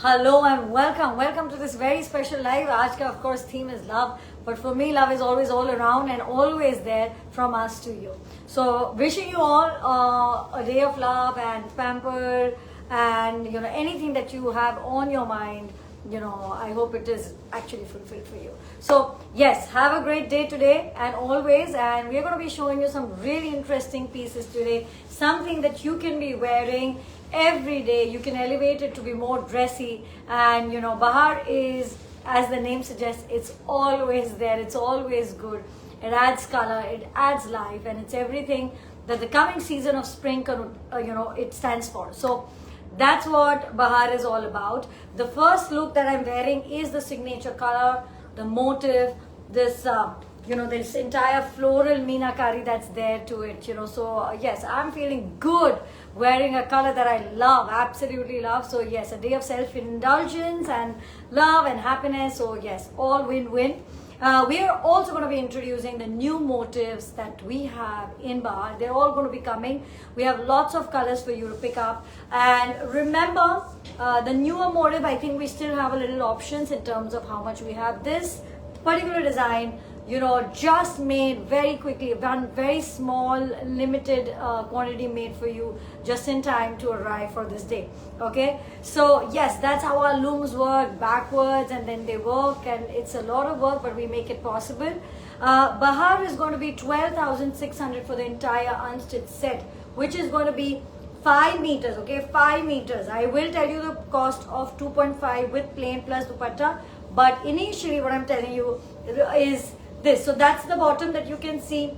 Hello and welcome to this very special live. आज का of course theme is love, but for me love is always all around and always there from us to you. So wishing you all a day of love and pamper and anything that you have on your mind. I hope it is actually fulfilled for you. So yes, have a great day today and always, and we're going to be showing you some really interesting pieces today, something that you can be wearing every day. You can elevate it to be more dressy, and Bahar is, as the name suggests, it's always there, it's always good. It adds color, it adds life, and it's everything that the coming season of spring it stands for. So that's what Bahar is all about. The first look that I'm wearing is the signature color, the motif, this this entire floral meenakari that's there to it. So yes, I'm feeling good wearing a color that I love, absolutely love. So yes, a day of self-indulgence and love and happiness. So yes, all win-win. We are also going to be introducing the new motifs that we have in Bahar. They're all going to be coming. We have lots of colors for you to pick up. And remember, the newer motif, I think we still have a little options in terms of how much we have. This particular design, just made very quickly, done very small, limited quantity made for you just in time to arrive for this day. Okay, so yes, that's how our looms work, backwards and then they work, and it's a lot of work, but we make it possible. Bahar is going to be 12,600 for the entire unstitched set, which is going to be 5 meters. Okay, 5 meters. I will tell you the cost of 2.5 with plain plus dupatta, but initially what I'm telling you is this. So that's the bottom that you can see.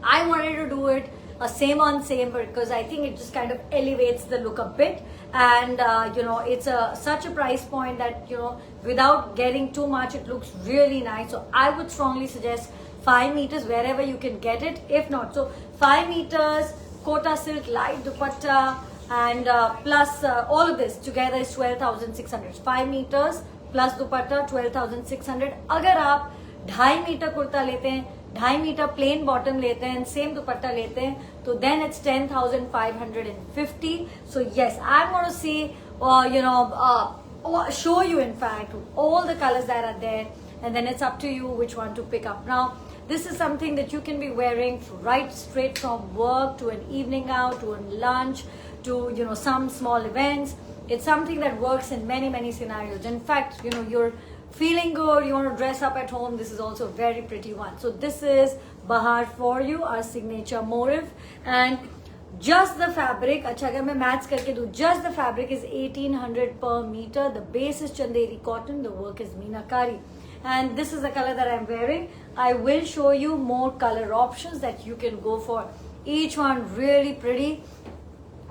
I wanted to do it a same on same because I think it just kind of elevates the look a bit, and it's such a price point that without getting too much, it looks really nice. So I would strongly suggest 5 meters wherever you can get it. If not, so 5 meters Kota silk light dupatta and plus all of this together is 12,600. 5 meters plus dupatta 12,600. अगर आप 2.5 metre kurta लेते हैं, 2.5 metre plain bottom लेते हैं, same दुपट्टा लेते हैं, तो then it's 10,550. So yes, I'm going to see show you in fact all the colors that are there, and then it's up to you which one to pick up. Now this is something that you can be wearing right straight from work to an evening out, to a lunch, to some small events. It's something that works in many scenarios. In fact, you're feeling good, you want to dress up at home, this is also a very pretty one. So this is Bahar for you, our signature motif. And just the fabric, अच्छा अगर मैं match करके दूँ, just the fabric is 1,800 per meter. The base is Chanderi cotton, the work is meenakari. And this is the color that I'm wearing. I will show you more color options that you can go for. Each one really pretty.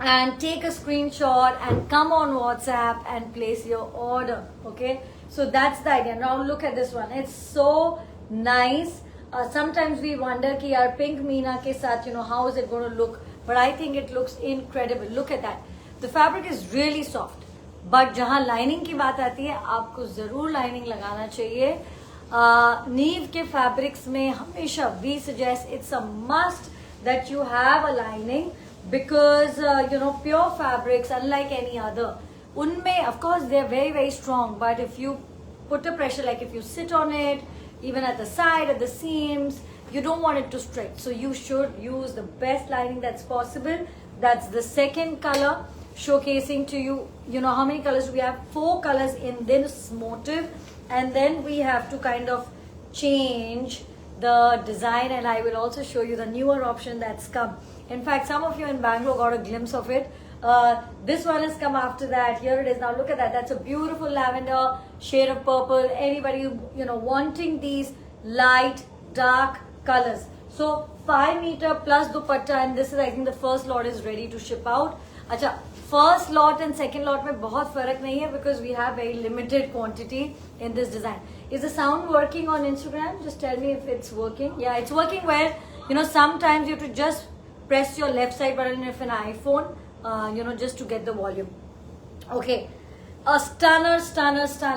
And take a screenshot and come on WhatsApp and place your order. Okay, so that's the idea. Now look at this one, it's so nice. Sometimes we wonder ki yaar pink meena ke saath how is it going to look, but I think it looks incredible. Look at that, the fabric is really soft, but jahan lining ki baat aati hai, aapko zarur lining lagana chahiye. Neev ke fabrics mein hamesha we suggest it's a must that you have a lining, because pure fabrics, unlike any other, unme of course they're very strong, but if you put a pressure, like if you sit on it, even at the side, at the seams, you don't want it to stretch. So you should use the best lining that's possible. That's the second color, showcasing to you how many colors we have. 4 colors in this motif, and then we have to kind of change the design, and I will also show you the newer option that's come. In fact, some of you in Bangalore got a glimpse of it. This one has come after that. Here it is. Now look at that. That's a beautiful lavender shade of purple. Anybody wanting these light dark colors. So 5 meter plus dupatta, and this is, I think the first lot is ready to ship out. Acha, first lot and second lot mein bahut farak nahi hai, because we have very limited quantity in this design. Is the sound working on Instagram? Just tell me if it's working. Yeah, it's working well. Sometimes you have to just press your left side button if an iPhone, just to get the volume. Okay, a stunner.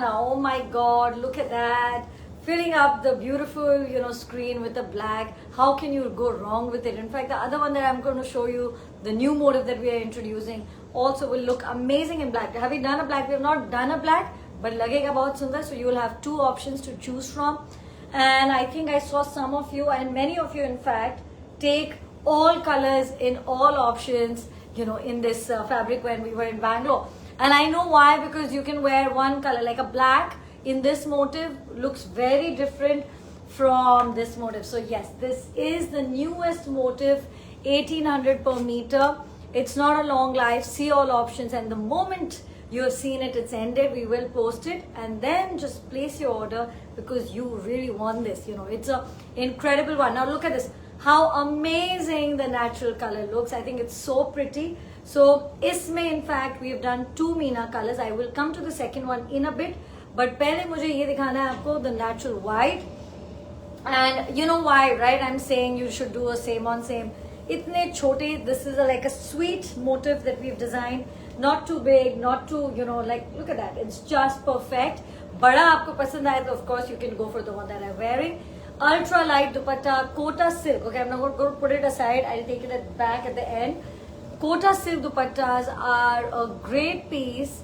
Oh my God, look at that. Filling up the beautiful, screen with the black. How can you go wrong with it? In fact, the other one that I'm going to show you, the new motif that we are introducing, also will look amazing in black. Have we done a black? We have not done a black, but lagega bahut sundar. So you will have two options to choose from. And I think I saw some of you and many of you in fact take all colors in all options, you know, in this fabric when we were in Bangalore. And I know why, because you can wear one color, like a black in this motif looks very different from this motif. So yes, this is the newest motif, 1800 per meter. It's not a long life, see all options, and the moment you have seen it, it's ended. We will post it and then just place your order because you really want this. You know, it's a incredible one. Now look at this, how amazing the natural color looks. I think it's so pretty. So isme in fact we have done two Meena colors. I will come to the second one in a bit, but pehle mujhe ye dikhana hai aapko the natural white. And you know why, right? I'm saying you should do a same on same. Itne chote, this is like a sweet motif that we've designed. Not too big, not too, you know, like, look at that. It's just perfect. Bada aapko pasand aaye, of course, you can go for the one that I'm wearing. Ultra light dupatta, Kota silk. Okay, I'm not going to put it aside. I'll take it back at the end. Kota silk dupattas are a great piece.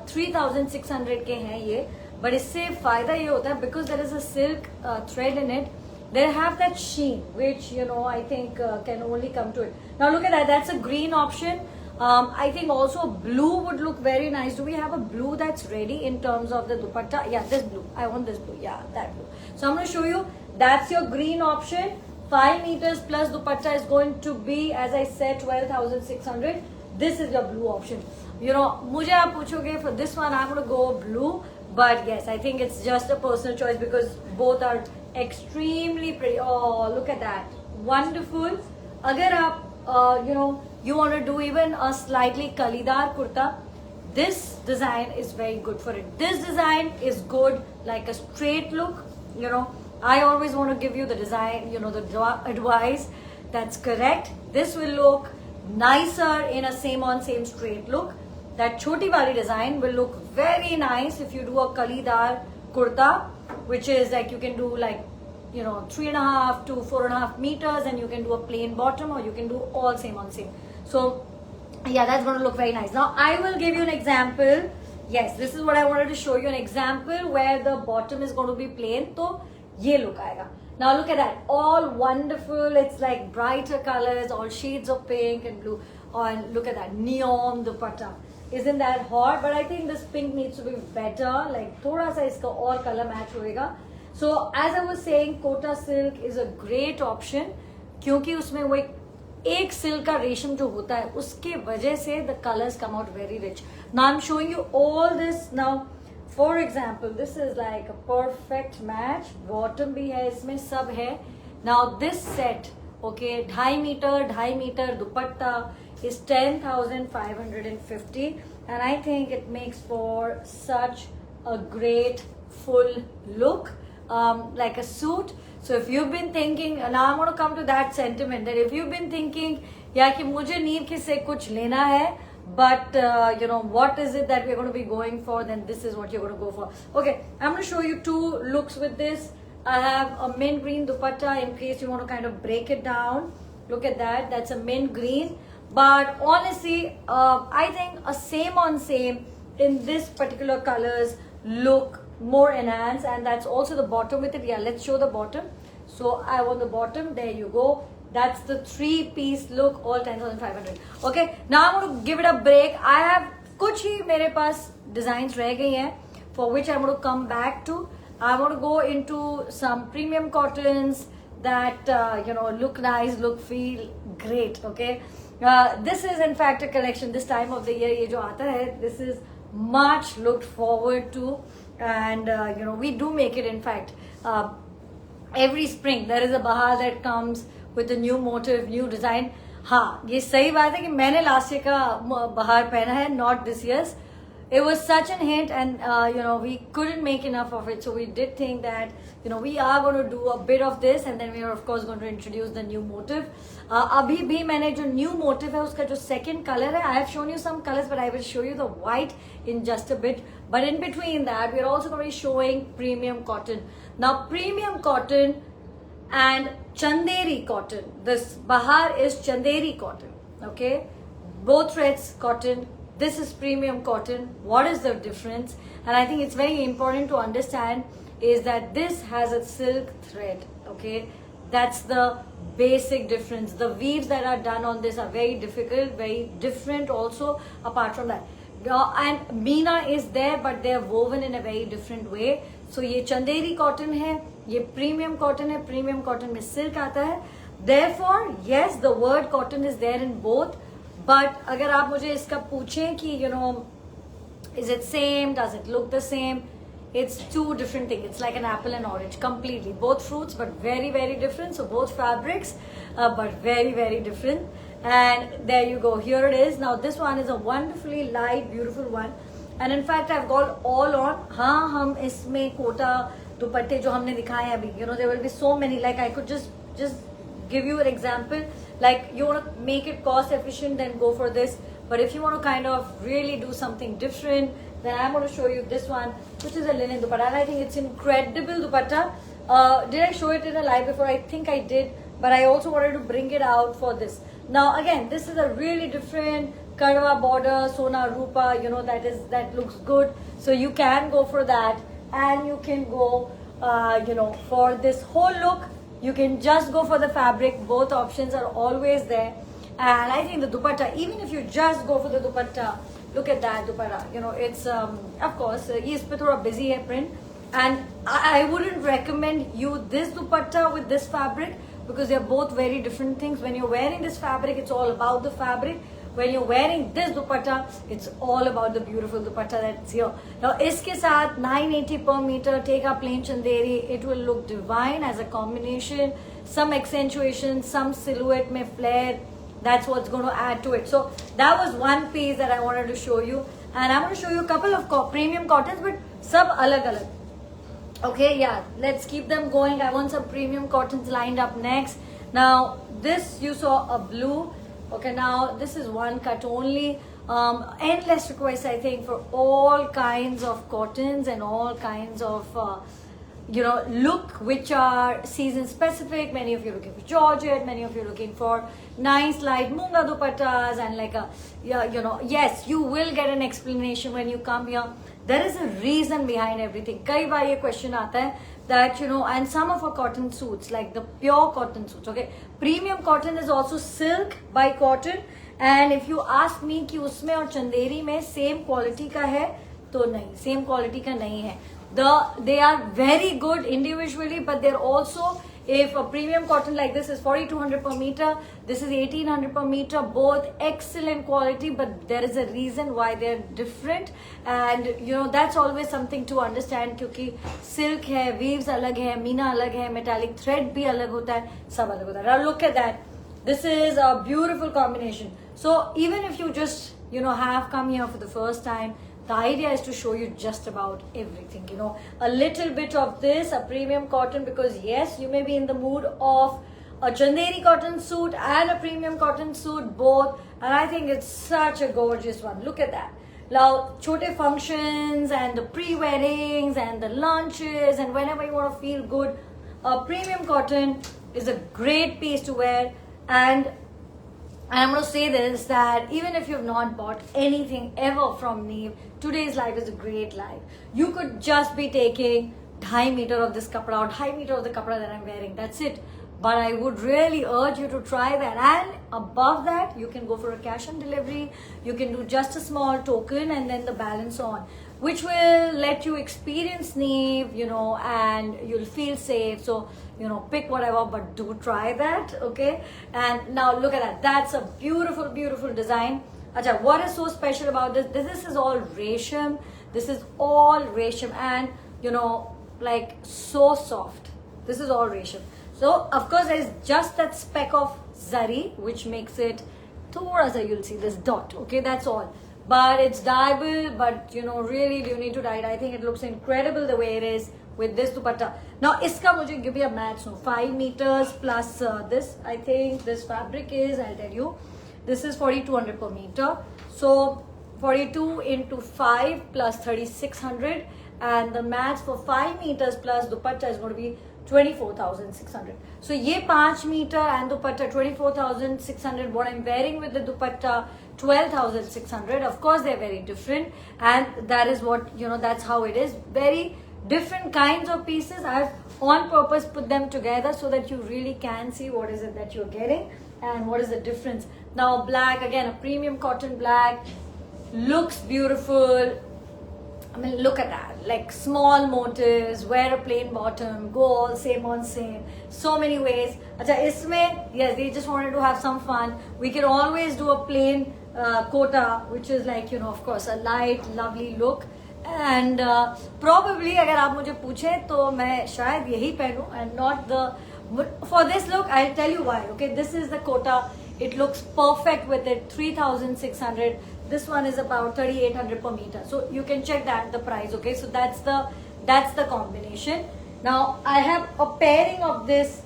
3600 ke hain ye. But isse fayda ye hota hai because there is a silk thread in it. They have that sheen, which, you know, I think can only come to it. Now look at that. That's a green option. I think also blue would look very nice. Do we have a blue that's ready in terms of the dupatta? Yeah, this blue. I want this blue. Yeah, that blue. So I'm going to show you. That's your green option. 5 meters plus dupatta is going to be, as I said, 12,600. This is your blue option. You know, mujhe aap puchoge for this one, I'm going to go blue. But yes, I think it's just a personal choice because both are extremely pretty. Oh, look at that. Wonderful. Agar aap, you know, you want to do even a slightly kalidar kurta, this design is very good for it. This design is good like a straight look. You know, I always want to give you the design, you know, the advice that's correct. This will look nicer in a same on same straight look. That choti wali design will look very nice if you do a kalidar kurta, which is like you can do like, you know, 3.5 to 4.5 meters, and you can do a plain bottom or you can do all same on same. So yeah, that's going to look very nice. Now I will give you an example. Yes, this is what I wanted to show you, an example where the bottom is going to be plain. So ye look aayega. Now look at that, all wonderful. It's like brighter colors, all shades of pink and blue. And look at that neon dupatta. Isn't that hot? But I think this pink needs to be better. Like thoda sa iska aur color match hoega. So as I was saying, Kota silk is a great option क्योंकि उसमें वो एक silk का रेशम जो होता है उसके वजह से the colors come out very rich. Now I'm showing you all this. Now for example, this is like a perfect match. Bottom भी है इसमें, सब है. Now this set, okay, 2.5 meter dupatta is 10,550, and I think it makes for such a great full look. Like a suit. So if you've been thinking, now I'm going to come to that sentiment, that if you've been thinking, yeah, कि मुझे नीर से कुछ लेना है, but you know, what is it that we're going to be going for, then this is what you're going to go for. Okay, I'm going to show you two looks with this. I have a mint green dupatta in case you want to kind of break it down. Look at that, that's a mint green. But honestly, I think a same on same in this particular colors look more enhanced, and that's also the bottom with it. Yeah, let's show the bottom. So I want the bottom. There you go. That's the 3-piece look, all 10,500. Okay, now I'm going to give it a break. I have kuch hi mere paas designs reh gayi hain, for which I'm going to come back to. I'm going to go into some premium cottons that you know, look nice, look, feel great. Okay, this is in fact a collection this time of the year. Ye jo aata hai, this is much looked forward to. And you know, we do make it in fact every spring. There is a bahar that comes with a new motif, new design. हाँ, ये सही बात है कि मैंने last year का bahar पहना है, not this year's. It was such an hit, and you know, we couldn't make enough of it, so we did think that, you know, we are going to do a bit of this, and then we are of course going to introduce the new motif. अभी भी मैंने जो new motif है उसका जो second color है, I have shown you some colors, but I will show you the white in just a bit. But in between that, we are also going to be showing premium cotton. Now premium cotton and Chanderi cotton. This bahar is Chanderi cotton. Okay, both threads cotton, this is premium cotton. What is the difference? And I think it's very important to understand is that this has a silk thread, okay? That's the basic difference. The weaves that are done on this are very difficult, very different also apart from that. And Meena is there, but they are woven in a very different way. So ये Chanderi cotton है, ये premium cotton है, premium cotton में silk आता है. Therefore, yes, the word cotton is there in both. But अगर आप मुझे इसका पूछें कि you know, is it same? Does it look the same? It's two different things. It's like an apple and orange, completely. Both fruits, but very, very different. So both fabrics, but very, very different. And there you go. Here it is. Now this one is a wonderfully light, beautiful one. And in fact, I've got all on. हाँ, हम इसमें कोटा दुपट्टे जो हमने दिखाए हैं अभी. You know, there will be so many. Like I could just give you an example. Like you want to make it cost efficient, then go for this. But if you want to kind of really do something different, then I'm going to show you this one, which is a linen dupatta. And I think it's incredible dupatta. Did I show it in a live before? I think I did. But I also wanted to bring it out for this. Now again, this is a really different Karwa border, Sona Rupa, you know, that looks good. So you can go for that. And you can go, you know, for this whole look, you can just go for the fabric. Both options are always there. And I think the dupatta, even if you just go for the dupatta, look at that dupatta. You know, it's, of course, is thoda busy hai print. And I wouldn't recommend you this dupatta with this fabric because they're both very different things. When you're wearing this fabric, it's all about the fabric. When you're wearing this dupatta, it's all about the beautiful dupatta that's here. Now, iske saath 980 per meter, take a plain chanderi. It will look divine as a combination. Some accentuation, some silhouette mein flare. That's what's going to add to it. So that was one piece that I wanted to show you. And I'm going to show you a couple of premium cottons, but sab alag alag. Okay, yeah, let's keep them going. I want some premium cottons lined up next. Now, this you saw a blue. Okay, now this is one cut only. Endless requests, I think, for all kinds of cottons and all kinds of, you know, look which are season specific. Many of you are looking for Georgette, many of you are looking for nice light munga dupattas and like a, yeah, you know, yes, you will get an explanation when you come here. There is a reason behind everything. Kai baar ye question aata hai that, you know, and some of our cotton suits, like the pure cotton suits, okay, premium cotton is also silk by cotton. And if you ask me कि उसमें और चंदेरी में same quality का है तो नहीं, same quality का नहीं है. They are very good individually, but they're also, if a premium cotton like this is 4,200 per meter, this is 1,800 per meter, both excellent quality, but there is a reason why they're different. And you know, that's always something to understand, क्योंकि silk है, weaves अलग है, मीना अलग है, metallic thread भी अलग होता है, सब अलग होता है. Now look at that. This is a beautiful combination. So even if you just, you know, have come here for the first time, the idea is to show you just about everything, you know, a little bit of this, a premium cotton, because yes, you may be in the mood of a chanderi cotton suit and a premium cotton suit, both. And I think it's such a gorgeous one. Look at that. Now, chote functions and the pre-weddings and the lunches and whenever you want to feel good, a premium cotton is a great piece to wear. And I'm going to say this, that even if you've not bought anything ever from Neve, today's live is a great live. You could just be taking 2.5 meter of this kapda or 2.5 meter of the kapda that I'm wearing. That's it. But I would really urge you to try that. And above that, you can go for a cash on delivery. You can do just a small token and then the balance on, which will let you experience Neve, you know, and you'll feel safe. So, you know, pick whatever, but do try that, okay? And now look at that. That's a beautiful, beautiful design. Acha, what is so special about this? This is all resham. This is all resham and, you know, like so soft. This is all resham. So, of course, there is just that speck of zari, which makes it, thoda sa you'll see this dot, okay? That's all. But it's dyeable, but, you know, really you need to dye it. I think it looks incredible the way it is with this dupatta. Now, iska mujhe give you a match. So, 5 meters plus this, I think this fabric is, I'll tell you, this is 4,200 per meter. So, 42 into 5 plus 3,600. And the match for 5 meters plus dupatta is going to be 24,600. So, ye 5 meter and dupatta 24,600. What I'm wearing with the dupatta 12,600. Of course, they're very different, and that is what, that's how it is. Very different kinds of pieces. I've on purpose put them together so that you really can see what is it that you're getting and what is the difference. Now, black, again, a premium cotton black, looks beautiful. I mean, look at that, like small motives, wear a plain bottom, go all same on same, so many ways. Acha, isme, yes, they just wanted to have some fun. We can always do a plain kota, which is like, of course, a light, lovely look. And probably, अगर आप मुझे पूछे तो मैं शायद यही पहनूं and not the. For this look, I'll tell you why. Okay, this is the kota. It looks perfect with it. 3,600. This one is about 3,800 per meter. So you can check that the price. Okay, so that's the combination. Now I have a pairing of this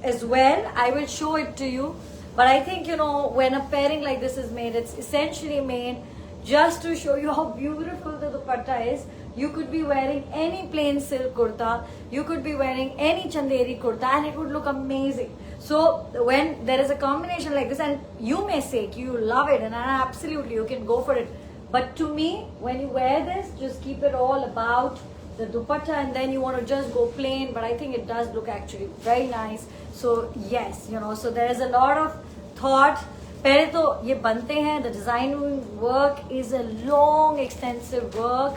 as well. I will show it to you. But I think when a pairing like this is made, it's essentially made just to show you how beautiful the dupatta is. You could be wearing any plain silk kurta, you could be wearing any chanderi kurta, and it would look amazing. So when there is a combination like this, and you may say you love it, and absolutely you can go for it. But to me, when you wear this, just keep it all about the dupatta, and then you want to just go plain. But I think it does look actually very nice. So yes, so there is a lot of thought. पहले तो ये बनते हैं. The design work is a long, extensive work.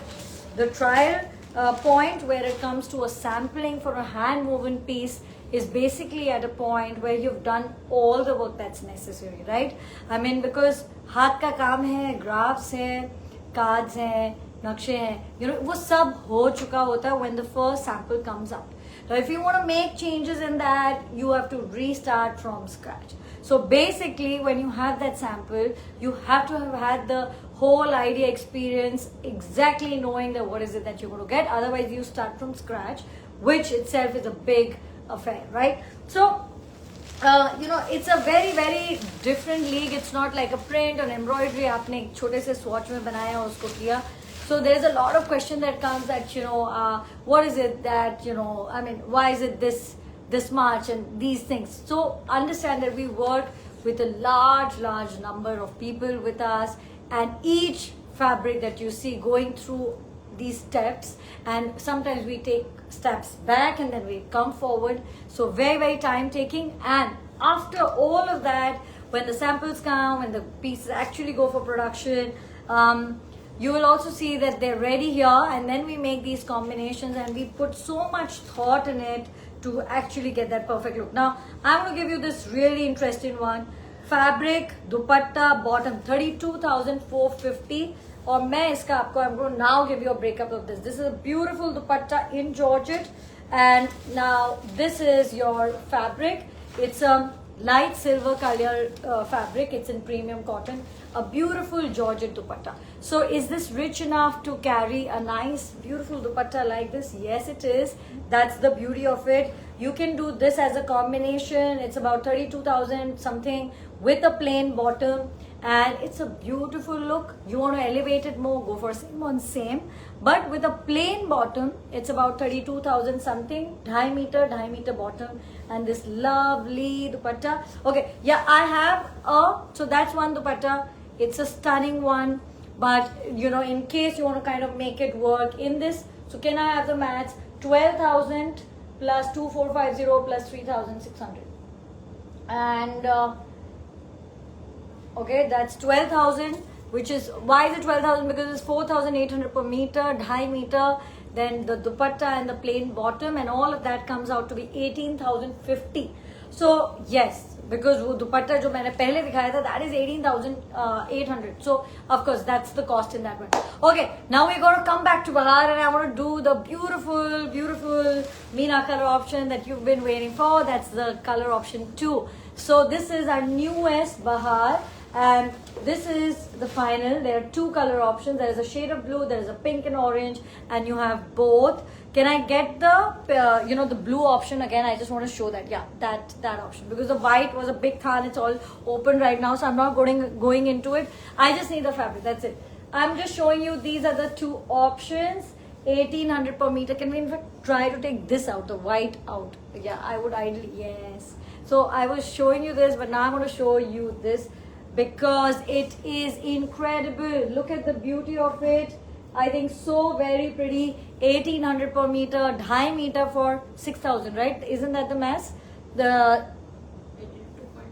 The trial point where it comes to a sampling for a hand woven piece is basically at a point where you've done all the work that's necessary, right? I mean, because हाथ का काम है, graphs है, cards हैं, नक्शे हैं, वो सब हो चुका होता है when the first sample comes out. Now, if you want to make changes in that, you have to restart from scratch. So basically, when you have that sample, you have to have had the whole idea experience, exactly knowing that what is it that you're going to get. Otherwise, you start from scratch, which itself is a big affair, right? So, it's a very, very different league. It's not like a print or embroidery. आपने एक छोटे से swatch में बनाया उसको किया. So there's a lot of question that comes that, what is it that, I mean, why is it this much and these things. So understand that we work with a large number of people with us, and each fabric that you see going through these steps, and sometimes we take steps back and then we come forward. So very, very time taking. And after all of that, when the samples come, when the pieces actually go for production, you will also see that they're ready here, and then we make these combinations and we put so much thought in it to actually get that perfect look. Now, I'm going to give you this really interesting one. Fabric, dupatta, bottom, 32,450. Or मैं इसका आपको, I'm going to now give you a breakup of this. This is a beautiful dupatta in Georgette. And now this is your fabric. It's a light silver color fabric. It's in premium cotton. A beautiful Georgette dupatta. So is this rich enough to carry a nice beautiful dupatta like this? Yes, it is. That's the beauty of it. You can do this as a combination. It's about 32,000 something with a plain bottom, and it's a beautiful look. You want to elevate it more, go for same on same. But with a plain bottom, it's about 32,000 something, 2.5 meter bottom, and this lovely dupatta. Okay, yeah, I have so that's one dupatta. It's a stunning one, but in case you want to kind of make it work in this, so can I have the maths? 12,000 plus 2,450 plus 3,600, and okay, that's 12,000, which is, why is it 12,000? Because it's 4,800 per meter, 2.5 meter, then the dupatta and the plain bottom, and all of that comes out to be 18,050. So yes, because वो dupatta जो मैंने पहले दिखाया था, that is 18,800. So of course that's the cost in that one. Okay, now we're going to come back to Bahar, and I want to do the beautiful Meena color option that you've been waiting for. That's the color option 2. So this is our newest Bahar, and this is the final. There are 2 color options. There is a shade of blue, there is a pink and orange, and you have both. Can I get the the blue option again? I just want to show that. Yeah, that option, because the white was a big than. It's all open right now, so I'm not going into it. I just need the fabric. That's it. I'm just showing you, these are the 2 options. 1,800 per meter. Can we in fact try to take this out, the white out? Yeah, I would ideally, yes. So I was showing you this, but now I'm going to show you this. because it is incredible. Look at the beauty of it. I think so very pretty. 1800 per meter, 2.5 meter for 6,000, right? Isn't that the mass? The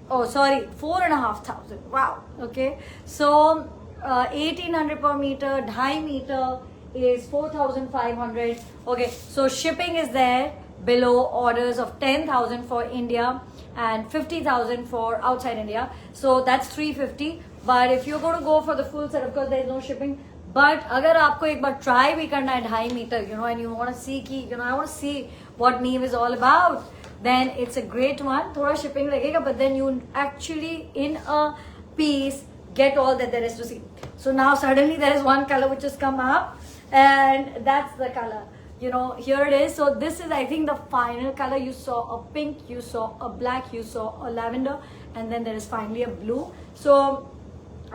oh sorry, 4,500. Wow. Okay, so 1800 per meter, 2.5 meter is 4,500. Okay, so shipping is there below orders of 10,000 for India and 50,000 for outside India. So that's 350. But if you're going to go for the full set, of course there is no shipping. But अगर आपको एक बार try भी करना है 2.5 meter, and you want to see कि I want to see what Neev is all about, then it's a great one. थोड़ा shipping लगेगा, but then you actually in a piece get all that there is to see. So now suddenly there is one color which has come up, and that's the color. Here it is. So this is, I think, the final color. You saw a pink, you saw a black, you saw a lavender, and then there is finally a blue. So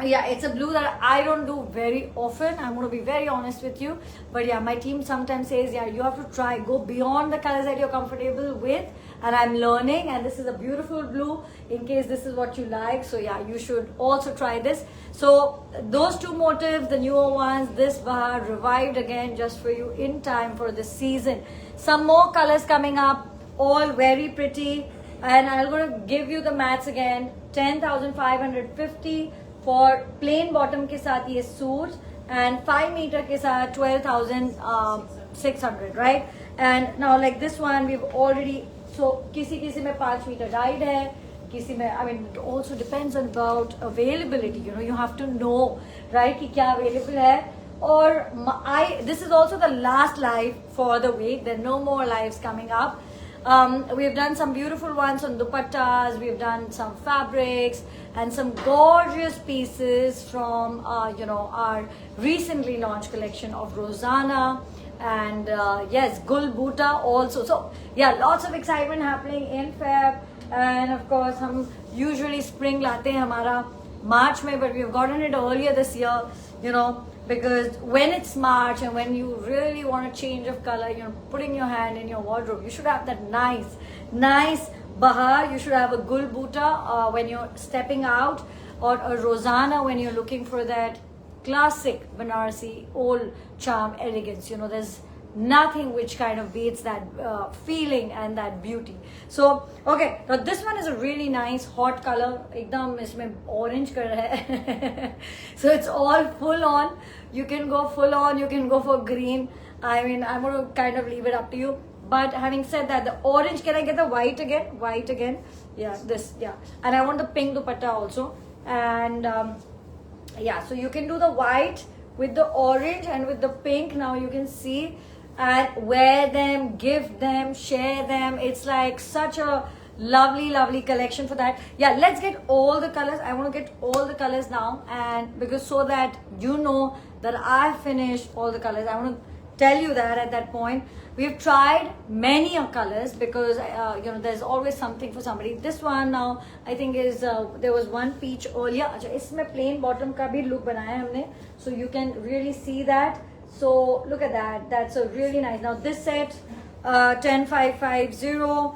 yeah, it's a blue that I don't do very often. I'm going to be very honest with you. But yeah, my team sometimes says, yeah, you have to try, go beyond the colors that you're comfortable with. And I'm learning, and this is a beautiful blue in case this is what you like. So yeah, you should also try this. So those two motifs, the newer ones, this bahar revived again just for you in time for the season. Some more colors coming up, all very pretty. And I'm going to give you the mats again. 10,550 for plain bottom के साथ ये suit, and 5 meter के साथ 12,600, right? And now like this one we've already, so किसी में 5 meter dyed है, किसी में, I mean it also depends on about availability. You have to know, right, कि क्या available है. Or this is also the last live for the week. There are no more lives coming up. We've done some beautiful ones on dupattas, we've done some fabrics and some gorgeous pieces from our recently launched collection of Rosanna, and yes, Gul Bhuta also. So yeah, lots of excitement happening in Feb, and of course हम usually spring लाते हैं हमारा March में, but we've gotten it earlier this year, because when it's March and when you really want a change of color, putting your hand in your wardrobe, you should have that nice bahar. You should have a Gul Bhuta when you're stepping out, or a Rosanna when you're looking for that classic Banarasi old charm elegance. There's nothing which kind of beats that feeling and that beauty. So okay, now this one is a really nice hot color, एकदम इसमें orange कर रहा है. So it's all full on. You can go full on, you can go for green. I mean, I'm going to kind of leave it up to you. But having said that, the orange, can I get the white again? White again. Yeah, this, yeah. And I want the pink dupatta also. And yeah, so you can do the white with the orange and with the pink. Now you can see, and wear them, gift them, share them. It's like such a lovely collection for that. Yeah, let's get all the colors. I want to get all the colors now, and because so that you know that I finished all the colors. I want to tell you that at that point. We've tried many colors because there's always something for somebody. This one now I think is there was one peach earlier. अच्छा, इसमें plain bottom का भी look बनाया है हमने, so you can really see that. So look at that. That's a really nice. Now this set 10,550.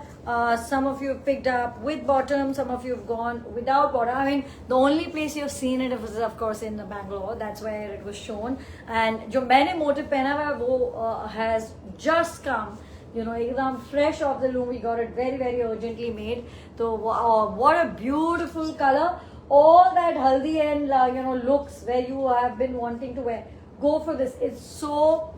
Some of you have picked up with bottom, some of you have gone without bottom. I mean, the only place you've seen it was of course in Bangalore. That's where it was shown. And जो मैंने motive पहना हुआ है वो has just come. एकदम fresh off the loom. We got it very urgently made. So what a beautiful color. All that haldi and looks where you have been wanting to wear. Go for this. It's so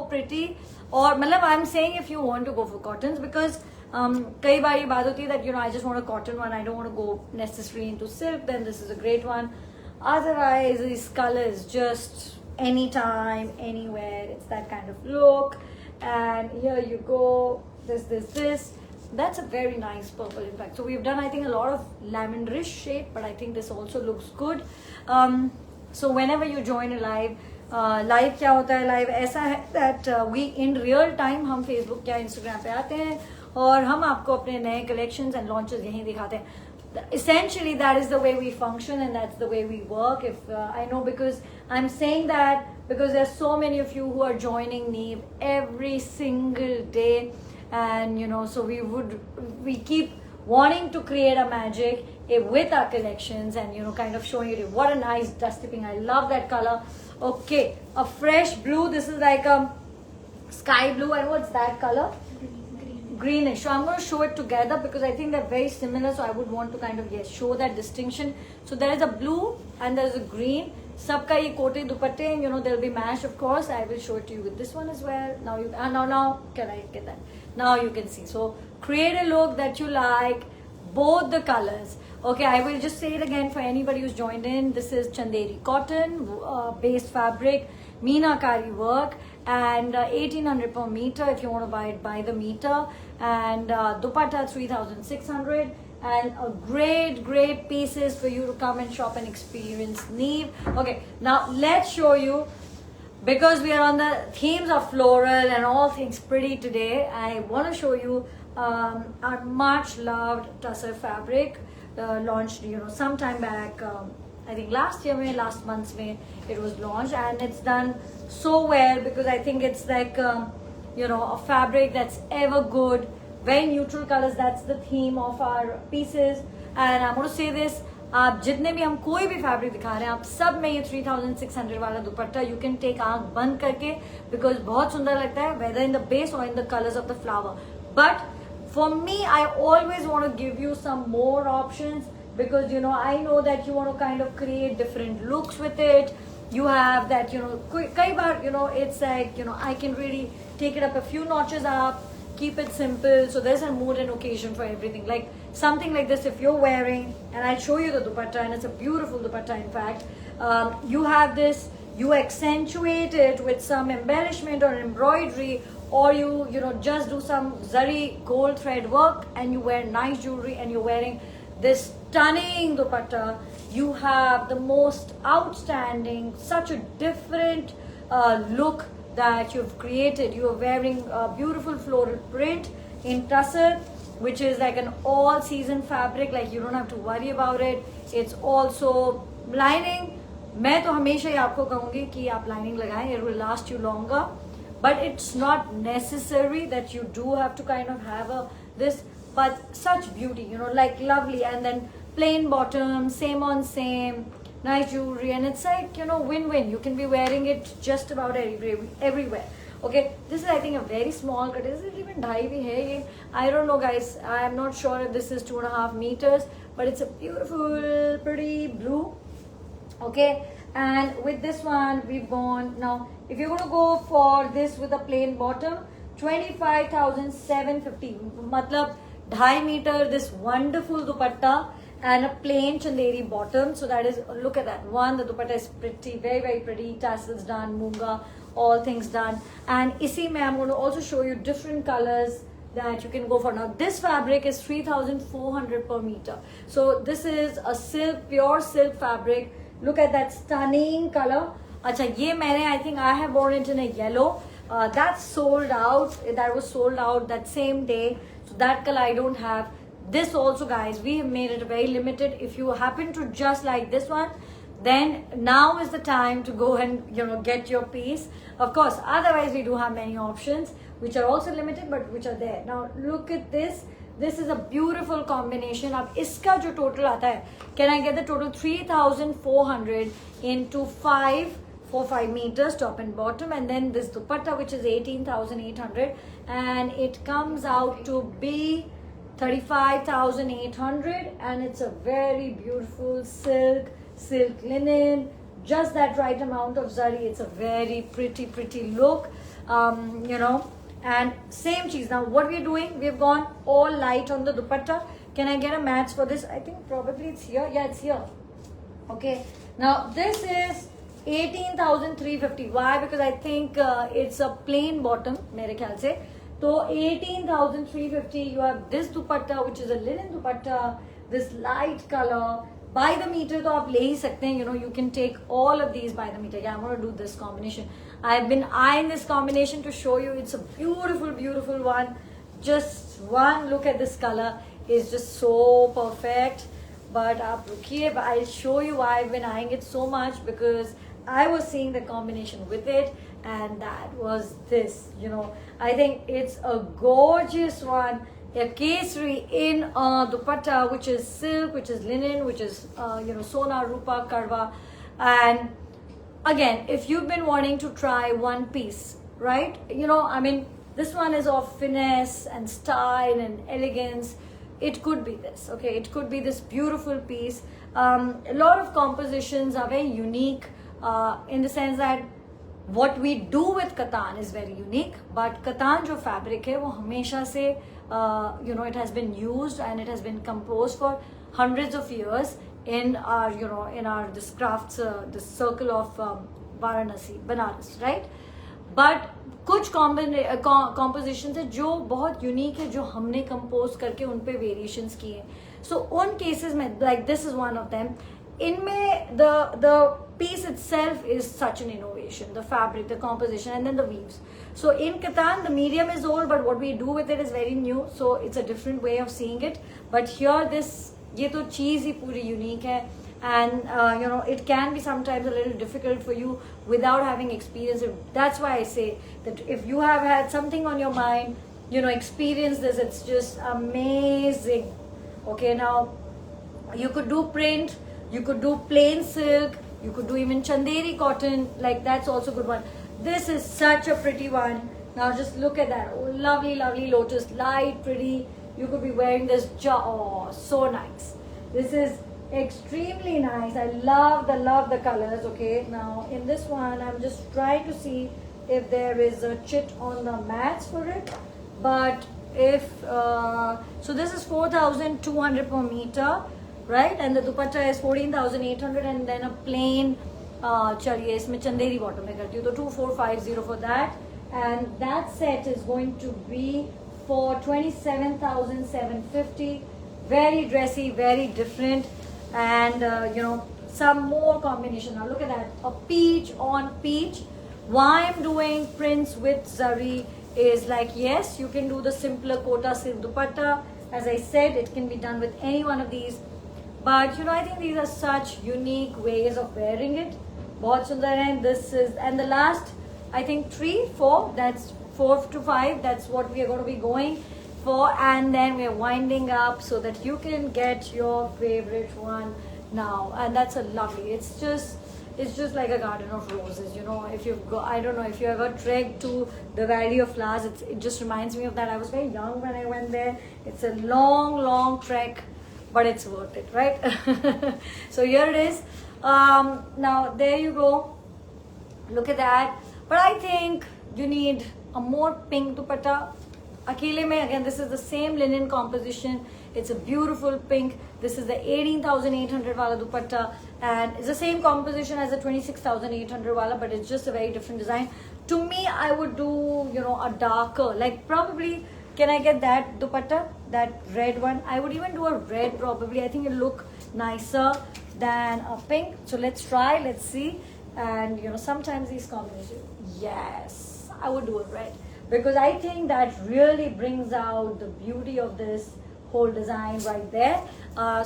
pretty. Or मतलब I'm saying if you want to go for cottons, because कई बार ये बात होती है that I just want a cotton one, I don't want to go necessarily into silk, then this is a great one. Otherwise these colors just anytime, anywhere, it's that kind of look. And here you go, this. That's a very nice purple in fact. So we've done I think a lot of lavenderish shade, but I think this also looks good. So whenever you join a live क्या होता है, live ऐसा है that we in real time हम Facebook या Instagram पे आते हैं और हम आपको अपने नए collections and launches यहीं दिखाते हैं. Essentially that is the way we function and that's the way we work. If I know, because I'm saying that because there's so many of you who are joining Neev every single day, and so we keep wanting to create a magic with our collections, and you know, kind of showing you what a nice dusty pink. I love that color. Okay, a fresh blue. This is like a sky blue, and what's that color? Greenish. So I'm going to show it together because I think they're very similar, so I would want to kind of, yes, show that distinction. So there is a blue and there is a green. Sabka ye kote dupatte, and you know, they'll be matched, of course. I will show it to you with this one as well. Now you now can I get that? Now you can see. So create a look that you like, both the colors. Okay, I will just say it again for anybody who's joined in. This is Chanderi cotton based fabric, meenakari work, and 1800 per meter. If you want to buy it by the meter, and dupatta 3600, and a great pieces for you to come and shop and experience Neve. Okay, now let's show you, because we are on the themes of floral and all things pretty today. I want to show you our much loved tussar fabric, launched, you know, some time back. I think last month's May it was launched, and it's done so well because I think it's like you know, a fabric that's ever good, very neutral colors. That's the theme of our pieces. And I'm going to say this, आप जितने भी हम कोई भी fabric दिखा रहे हैं, आप सब में ये 3600 वाला दुपट्टा you can take आंख बंद करके, because बहुत सुंदर लगता है, whether in the base or in the colors of the flower. But for me, I always want to give you some more options, because you know, I know that you want to kind of create different looks with it. You have that, you know, kai baar, you know, it's like, you know, I can really take it up a few notches up, keep it simple. So there's a mood and occasion for everything. Like something like this, if you're wearing, and I'll show you the dupatta, and it's a beautiful dupatta in fact. You have this, you accentuate it with some embellishment or embroidery, or you know, just do some zari gold thread work, and you wear nice jewelry, and you're wearing this stunning dupatta. You have the most outstanding, such a different look that you've created. You are wearing a beautiful floral print in tussar, which is like an all season fabric. Like you don't have to worry about it. It's also lining. मैं तो हमेशा ही आपको कहूँगी कि आप lining लगाएं. It will last you longer. But it's not necessary that you do have to kind of have this, but such beauty, you know, like lovely. And then plain bottom, same on same, nice jewelry, and it's like, you know, win-win. You can be wearing it just about everywhere. Okay, this is I think a very small cut. Is it even dai bhi hai? I don't know, guys. I'm not sure if this is 2.5 meters, but it's a beautiful, pretty blue. Okay, and with this one we've gone, now if you're going to go for this with a plain bottom, 25,750, matlab 2.5 meter, this wonderful dupatta and a plain chanderi bottom. So that is, look at that one, the dupatta is pretty, very pretty, tassels done, munga, all things done. And isi mein I'm going to also show you different colors that you can go for. Now this fabric is 3,400 per meter. So this is a silk, pure silk fabric. Look at that stunning color. Acha, ye maine, I think I have worn it in a yellow. That's sold out. That was sold out that same day. So that color I don't have. This also, guys, we have made it very limited. If you happen to just like this one, then now is the time to go and, you know, get your piece. Of course, otherwise we do have many options which are also limited, but which are there. Now look at this. This is a beautiful combination. Ab iska jo total aata hai, can I get the total? 3,400 into 5 meters top and bottom, and then this dupatta, which is 18,800, and it comes out to be 35,800, and it's a very beautiful silk linen, just that right amount of zari. It's a very pretty look, you know. And same cheese. Now what we're doing, we've gone all light on the dupatta. Can I get a match for this? I think probably it's here. Yeah, it's here. Okay, now this is 18,350. Why? Because I think it's a plain bottom, mere khayal se. So 18,350. You have this dupatta, which is a linen dupatta, this light color. By the meter, तो आप ले ही सकते हैं. You know, you can take all of these by the meter. Yeah, I'm going to do this combination. I've been eyeing this combination to show you. It's a beautiful one. Just one look at this color is just so perfect. But आप रुकिए, I'll show you why I've been eyeing it so much, because I was seeing the combination with it, and that was this. You know, I think it's a gorgeous one. a kesari in a dupatta, which is silk, which is linen, which is sona, rupa, karwa. And again, if you've been wanting to try one piece, right? This one is of finesse and style and elegance. It could be this, okay? It could be this beautiful piece. A lot of compositions are very unique in the sense that what we do with katan is very unique, but katan jo fabric hai wo hamesha se it has been used and it has been composed for hundreds of years in our this crafts this circle of Varanasi, Banaras, right? But कुछ composition है जो बहुत unique है, जो हमने compose करके उन पे वेरिएशंस किए. सो उन केसेस में like this is one of them. इनमें the piece itself is such an innovation, the fabric, the composition, and then the weaves. So in Katan, the medium is old, but what we do with it is very new, so it's a different way of seeing it. But here ये तो चीज ही पूरी unique है, and it can be sometimes a little difficult for you without having experience. That's why I say that if you have had something on your mind, experience this. It's just amazing. Okay, now you could do print, you could do plain silk, you could do even chanderi cotton, like that's also good one. This is such a pretty one. Now just look at that. Oh, lovely, lovely lotus, light, pretty. You could be wearing this, oh, so nice. This is extremely nice. I love the colors. Okay, now in this one, I'm just trying to see if there is a chit on the mats for it. But if, so this is 4,200 per meter. Right, and the dupatta is 14,800, and then a plain chaliye isme chanderi bottom mein karti hu, to 2,450 for that, and that set is going to be for 27,750. Very dressy, very different, and some more combination. Now look at that, a peach on peach. Why I'm doing prints with zari is like, yes, you can do the simpler kota silk dupatta. As I said, it can be done with any one of these. But I think these are such unique ways of wearing it. बहुत सुंदर है. This is, and the last, I think 3, 4, that's 4 to 5. That's what we are going to be going for, and then we are winding up so that you can get your favorite one now. And that's a lovely. It's just like a garden of roses. If you go, I don't know if you ever trekked to the Valley of Flowers. It just reminds me of that. I was very young when I went there. It's a long, long trek, but it's worth it, right? So here it is. Now there you go. Look at that. But I think you need a more pink dupatta. Akile mein, again, this is the same linen composition. It's a beautiful pink. This is the 18,800 wala dupatta, and it's the same composition as the 26,800 wala, but it's just a very different design. To me, I would do a darker, like probably. Can I get that dupatta? That red one? I would even do a red probably. I think it'll look nicer than a pink. So let's try, let's see. And sometimes these combinations, yes, I would do a red. Because I think that really brings out the beauty of this whole design right there.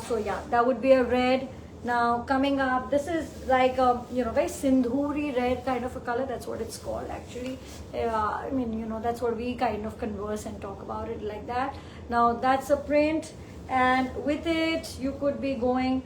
So yeah, that would be a red. Now coming up, this is like a very sindhuri red kind of a color. That's what it's called actually. That's what we kind of converse and talk about it like that. Now that's a print, and with it you could be going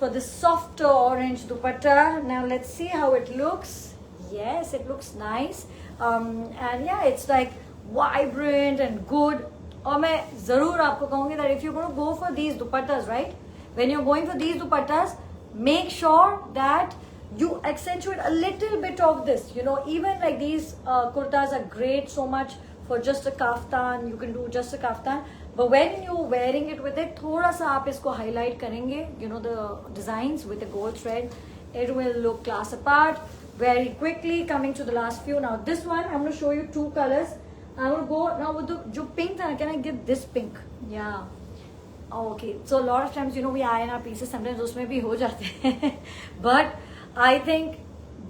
for the softer orange dupatta. Now let's see how it looks. Yes, it looks nice, and yeah, it's like vibrant and good. और मैं ज़रूर आपको कहूँगी that if you're going to go for these dupattas, right? When you're going for these dupattas, make sure that you accentuate a little bit of this. Even like these kurtas are great so much for just a kaftan. You can do just a kaftan. But when you're wearing it with it, थोड़ा सा आप इसको highlight करेंगे, the designs with the gold thread. It will look class apart very quickly. Coming to the last few. Now this one, I'm going to show you 2 colors. I'm going to go now with the pink. Can I get this pink? Yeah. Okay, so a lot of times we iron our pieces, sometimes usme bhi ho jate hain. But I think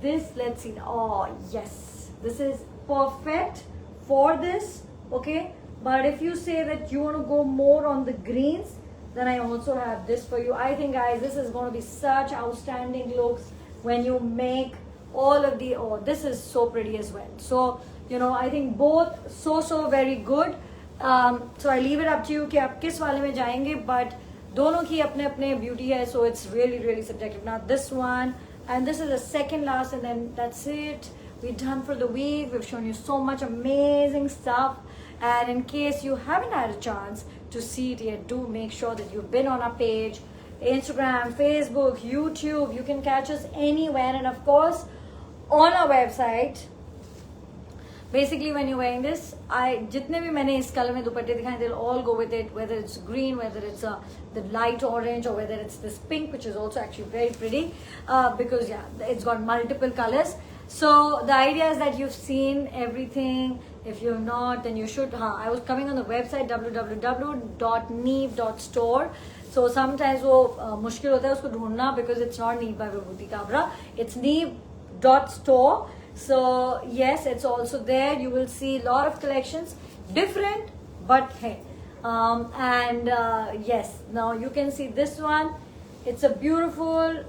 this, let's see. Oh yes, this is perfect for this. Okay, but if you say that you want to go more on the greens, then I also have this for you. I think guys, this is going to be such outstanding looks when you make all of this is so pretty as well. So I think both so very good. So I leave it up to you कि आप किस वाले में जाएंगे, but दोनों की अपने अपने beauty है, so it's really subjective. Now this one, and this is the second last, and then that's it. We're done for the week. We've shown you so much amazing stuff, and in case you haven't had a chance to see it yet, do make sure that you've been on our page, Instagram, Facebook, YouTube. You can catch us anywhere, and of course on our website. Basically, when you're wearing this, जितने भी मैंने इस colour में दुपट्टे दिखाए, they'll all go with it, whether it's green, whether it's the light orange, or whether it's this pink, which is also actually very pretty, because yeah, it's got multiple colors. So the idea is that you've seen everything. If you've not, then you should. I was coming on the website www.neve.store. So sometimes वो मुश्किल होता है उसको ढूंढना, because it's not Neve by Vibhuti Kabra. It's neve.store. So yes, it's also there. You will see a lot of collections, different, but hey, yes, now you can see this one. It's a beautiful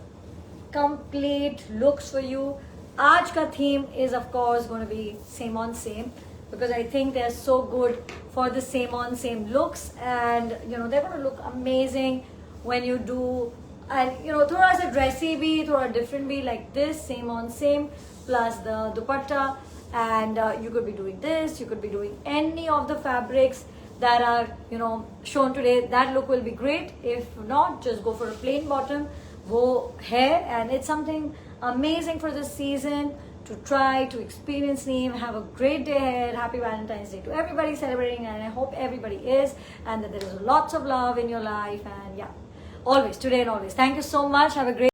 complete looks for you. Aaj ka theme is of course going to be same on same, because I think they're so good for the same on same looks, and you know they're going to look amazing when you do. And you know, thoda sa dressy bhi, thoda different bhi, like this same on same plus the dupatta, and you could be doing this, you could be doing any of the fabrics that are, you know, shown today. That look will be great. If not, just go for a plain bottom, wo hai, and it's something amazing for this season to try, to experience Neve. Have a great day ahead. Happy Valentine's Day to everybody celebrating, and I hope everybody is, and that there is lots of love in your life, and yeah, always, today and always. Thank you so much. Have a great